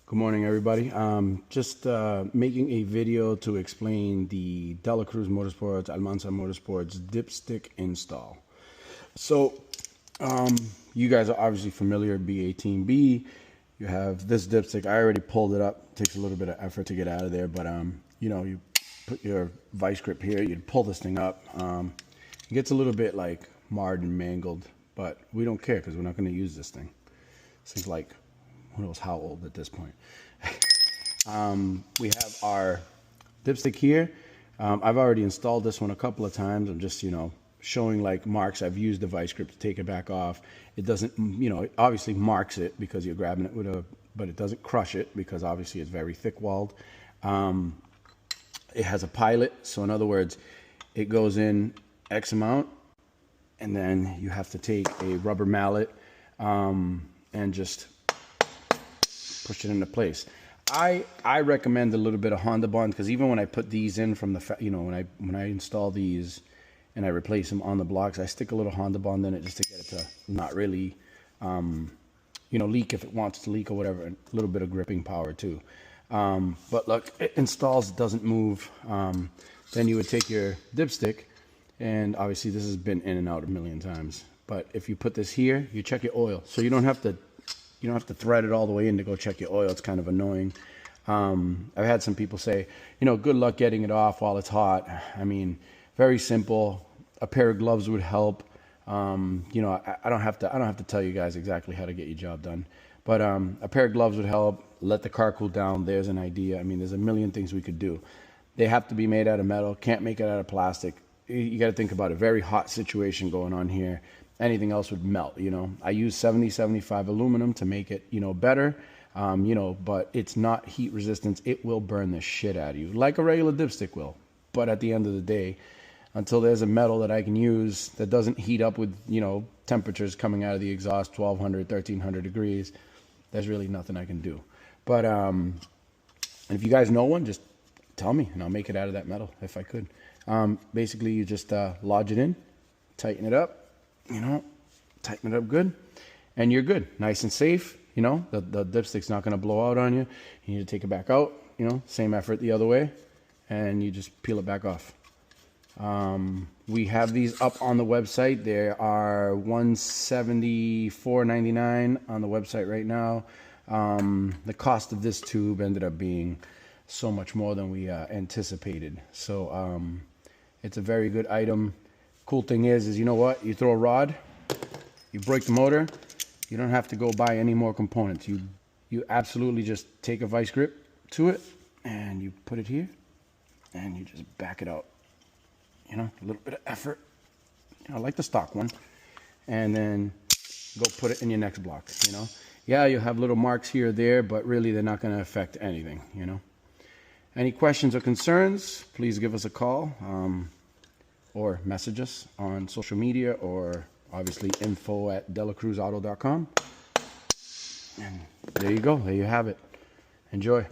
Good morning, everybody. Just making a video to explain the Delacruz Motorsports, Almanzar Motorsports dipstick install. So, you guys are obviously familiar, B18B. You have this dipstick. I already pulled it up. It takes a little bit of effort to get out of there, but you know, you put your vice grip here. You pull this thing up. It gets a little bit like marred and mangled, but we don't care because we're not going to use this thing. This thing's like, who knows how old at this point. We have our dipstick here. I've already installed this one a couple of times. I'm just, showing like marks. I've used the vice grip to take it back off. It doesn't, it obviously marks it because you're grabbing it with but it doesn't crush it because obviously it's very thick walled. It has a pilot. So in other words, it goes in X amount and then you have to take a rubber mallet and just push it into place. I recommend a little bit of Honda Bond because even when I put these in from the when I install these and I replace them on the blocks, I stick a little Honda Bond in it just to get it to not really leak if it wants to leak or whatever, and a little bit of gripping power too. But look, it installs, it doesn't move. Then you would take your dipstick, and obviously this has been in and out a million times, but if you put this here, you check your oil, so you don't have to thread it all the way in to go check your oil. It's kind of annoying. I've had some people say, good luck getting it off while it's hot. I mean, very simple. A pair of gloves would help. I don't have to tell you guys exactly how to get your job done, but a pair of gloves would help. Let the car cool down. There's an idea. I mean, there's a million things we could do. They have to be made out of metal. Can't make it out of plastic. You got to think about a very hot situation going on here. Anything else would melt. I use 70-75 aluminum to make it better, but it's not heat resistant. It will burn the shit out of you like a regular dipstick will. But at the end of the day, until there's a metal that I can use that doesn't heat up with temperatures coming out of the exhaust 1200 1300 degrees, there's really nothing I can do. But if you guys know one, just tell me and I'll make it out of that metal if I could. Basically you just lodge it in, tighten it up, tighten it up good, and you're good. Nice and safe. The dipstick's not going to blow out on you. You need to take it back out, same effort the other way, and you just peel it back off. We have these up on the website. There are $174.99 on the website right now. The cost of this tube ended up being so much more than we anticipated. So it's a very good item. Cool thing is you know what? You throw a rod, you break the motor, you don't have to go buy any more components. You absolutely just take a vice grip to it and you put it here and you just back it out. A little bit of effort, like the stock one, and then go put it in your next block. Yeah, you'll have little marks here or there, but really they're not going to affect anything. Any questions or concerns, please give us a call or message us on social media, or obviously info@delacruzauto.com. And there you go. There you have it. Enjoy.